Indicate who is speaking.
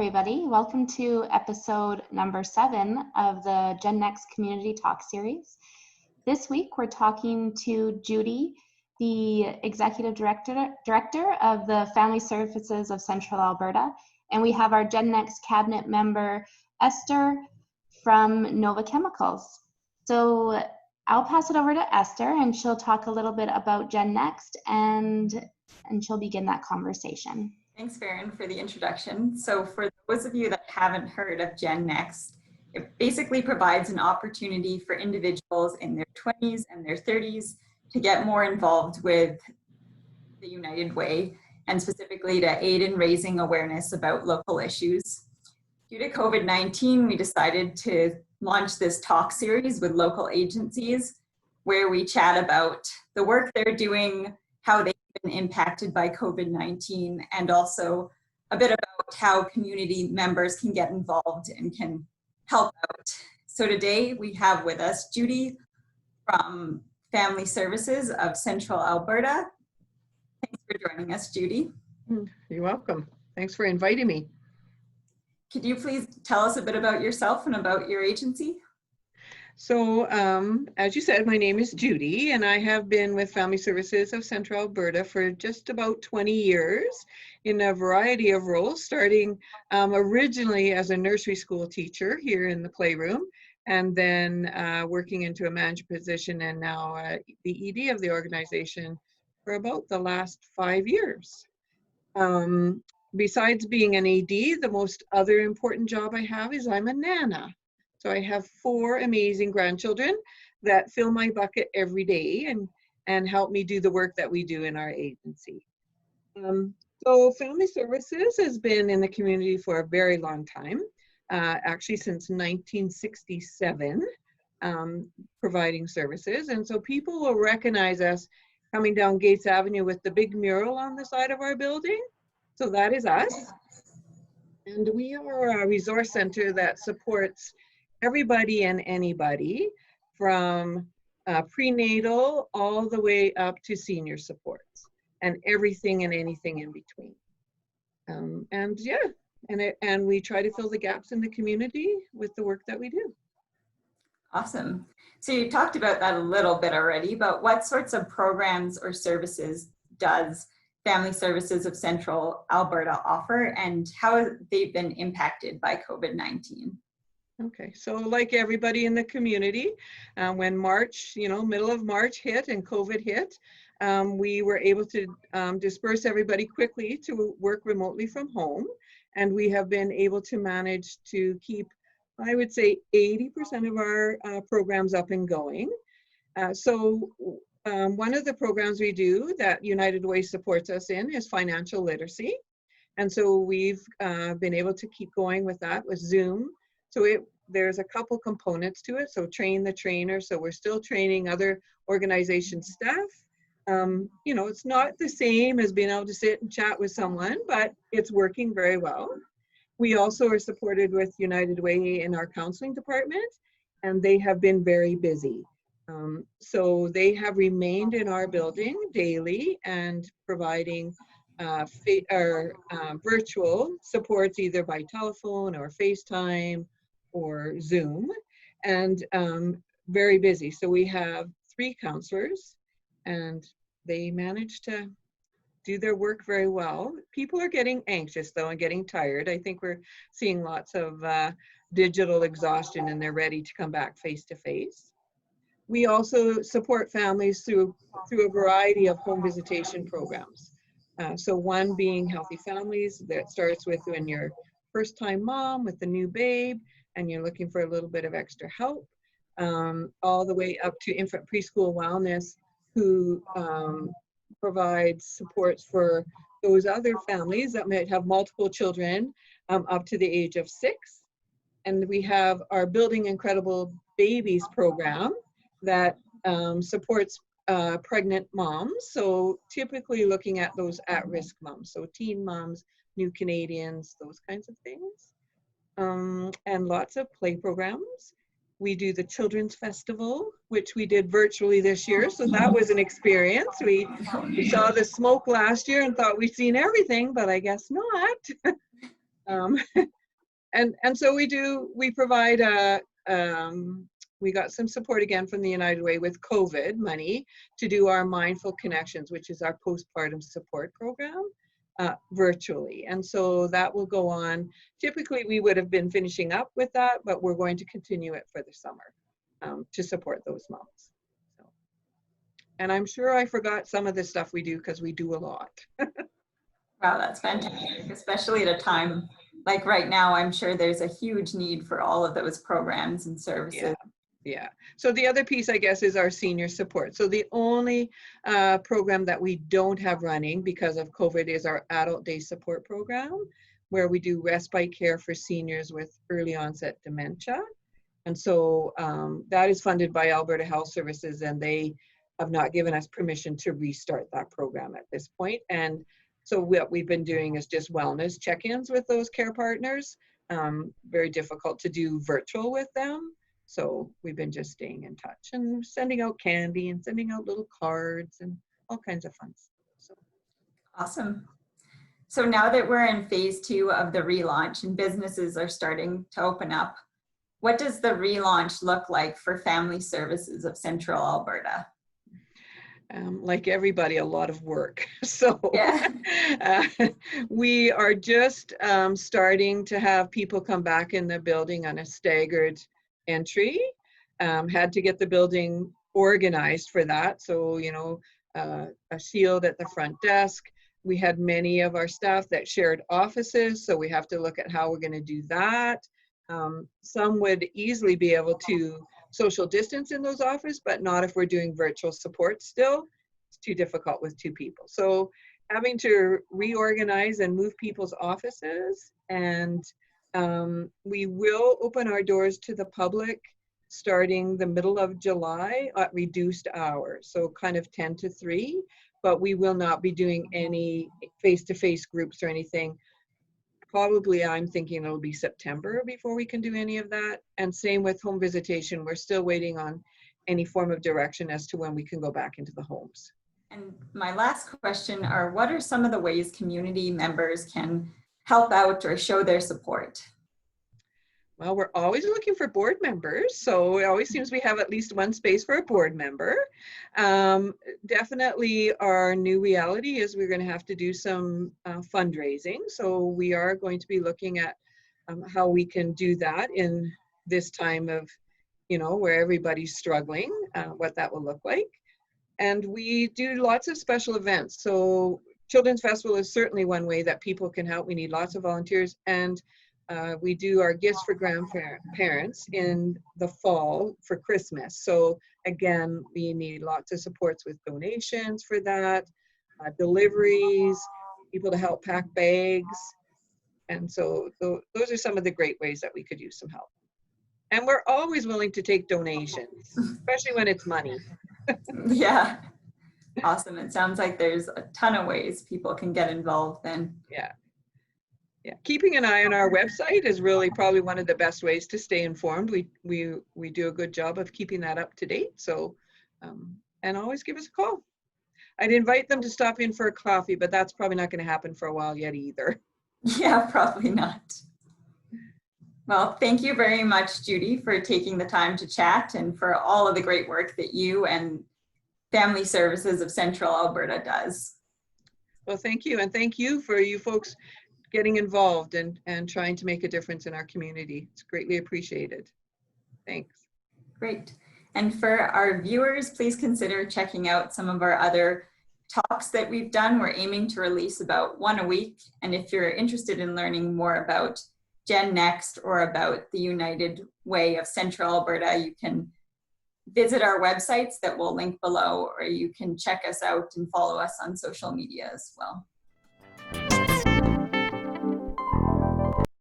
Speaker 1: everybody. Welcome to episode number 7 of the GenNext Community Talk Series. This week, we're talking to Judy, the Executive Director of the Family Services of Central Alberta, and we have our GenNext cabinet member, Esther from Nova Chemicals. So I'll pass it over to Esther, and she'll talk a little bit about GenNext, and she'll begin that conversation.
Speaker 2: Thanks, Farron, for the introduction. So for those of you that haven't heard of GenNext, it basically provides an opportunity for individuals in their 20s and their 30s to get more involved with the United Way, and specifically to aid in raising awareness about local issues. Due to COVID-19, we decided to launch this talk series with local agencies where we chat about the work they're doing, how they've been impacted by COVID-19, and also a bit about how community members can get involved and can help out. So today we have with us Judy from Family Services of Central Alberta. Thanks for joining us, Judy.
Speaker 3: You're welcome. Thanks for inviting me.
Speaker 2: Could you please tell us a bit about yourself and about your agency?
Speaker 3: So, as you said, my name is Judy, and I have been with Family Services of Central Alberta for just about 20 years in a variety of roles, starting originally as a nursery school teacher here in the playroom, and then working into a manager position, and now the ED of the organization for about the last 5 years. Besides being an AD, the most other important job I have is I'm a Nana. So I have 4 amazing grandchildren that fill my bucket every day and help me do the work that we do in our agency. So Family Services has been in the community for a very long time, actually since 1967, providing services. And so people will recognize us coming down Gates Avenue with the big mural on the side of our building. So that is us. And we are a resource center that supports everybody and anybody from prenatal all the way up to senior supports and everything and anything in between. And we try to fill the gaps in the community with the work that we do.
Speaker 2: Awesome. So you talked about that a little bit already, but what sorts of programs or services does Family Services of Central Alberta offer, and how have they been impacted by COVID-19?
Speaker 3: Okay, so like everybody in the community, when March, middle of March hit and COVID hit, we were able to disperse everybody quickly to work remotely from home. And we have been able to manage to keep, I would say, 80% of our programs up and going. One of the programs we do that United Way supports us in is financial literacy. And so we've been able to keep going with that with Zoom. So there's a couple components to it. So train the trainer. So we're still training other organization staff. It's not the same as being able to sit and chat with someone, but it's working very well. We also are supported with United Way in our counseling department, and they have been very busy. So they have remained in our building daily and providing virtual supports either by telephone or FaceTime or Zoom, and very busy. So we have 3 counselors, and they manage to do their work very well. People are getting anxious though and getting tired. I think we're seeing lots of digital exhaustion, and they're ready to come back face to face. We also support families through a variety of home visitation programs. So one being Healthy Families, that starts with when you're first-time mom with a new babe and you're looking for a little bit of extra help, all the way up to Infant Preschool Wellness, who provides supports for those other families that might have multiple children up to the age of 6. And we have our Building Incredible Babies program that supports pregnant moms. So typically looking at those at-risk moms, so teen moms, new Canadians, those kinds of things. And lots of play programs. We do the Children's Festival, which we did virtually this year, so that was an experience. We saw the smoke last year and thought we'd seen everything, but I guess not. Um, and so we provide we got some support again from the United Way with COVID money to do our Mindful Connections, which is our postpartum support program, virtually. And so that will go on. Typically, we would have been finishing up with that, but we're going to continue it for the summer to support those moms. So, and I'm sure I forgot some of the stuff we do because we do a lot.
Speaker 2: Wow, that's fantastic, especially at a time like right now. I'm sure there's a huge need for all of those programs and services.
Speaker 3: Yeah. So the other piece, I guess, is our senior support. So the only program that we don't have running because of COVID is our adult day support program, where we do respite care for seniors with early onset dementia. And so that is funded by Alberta Health Services, and they have not given us permission to restart that program at this point. And so what we've been doing is just wellness check-ins with those care partners. Very difficult to do virtual with them. So we've been just staying in touch and sending out candy and sending out little cards and all kinds of fun stuff. So.
Speaker 2: Awesome. So now that we're in phase 2 of the relaunch and businesses are starting to open up, what does the relaunch look like for Family Services of Central Alberta?
Speaker 3: Like everybody, a lot of work. So
Speaker 2: yeah.
Speaker 3: We are just starting to have people come back in the building on a staggered entry. Had to get the building organized for that. So, you know, a shield at the front desk. We had many of our staff that shared offices, so we have to look at how we're going to do that. Some would easily be able to social distance in those offices, but not if we're doing virtual support still. It's too difficult with 2 people. So having to reorganize and move people's offices, and we will open our doors to the public starting the middle of July at reduced hours, so kind of 10 to 3, but we will not be doing any face-to-face groups or anything. Probably I'm thinking it'll be September before we can do any of that. And same with home visitation. We're still waiting on any form of direction as to when we can go back into the homes.
Speaker 2: And my last question are, what are some of the ways community members can help out or show their support?
Speaker 3: Well, we're always looking for board members. So it always seems we have at least one space for a board member. Definitely our new reality is we're going to have to do some fundraising. So we are going to be looking at how we can do that in this time of, you know, where everybody's struggling, what that will look like. And we do lots of special events. So Children's Festival is certainly one way that people can help. We need lots of volunteers. And we do our gifts for grandparents in the fall for Christmas. So again, we need lots of supports with donations for that, deliveries, people to help pack bags. And so those are some of the great ways that we could use some help. And we're always willing to take donations, especially when it's money.
Speaker 2: Yeah. Awesome. It sounds like there's a ton of ways people can get involved then.
Speaker 3: Yeah. Yeah, keeping an eye on our website is really probably one of the best ways to stay informed. We do a good job of keeping that up to date. So, and always give us a call. I'd invite them to stop in for a coffee, but that's probably not going to happen for a while yet either.
Speaker 2: Yeah, probably not. Well, thank you very much, Judy, for taking the time to chat and for all of the great work that you and Family Services of Central Alberta does.
Speaker 3: Well, thank you. And thank you for you folks getting involved and trying to make a difference in our community. It's greatly appreciated. Thanks.
Speaker 2: Great. And for our viewers, please consider checking out some of our other talks that we've done. We're aiming to release about 1 a week. And if you're interested in learning more about GenNext or about the United Way of Central Alberta, you can visit our websites that we'll link below, or you can check us out and follow us on social media as well.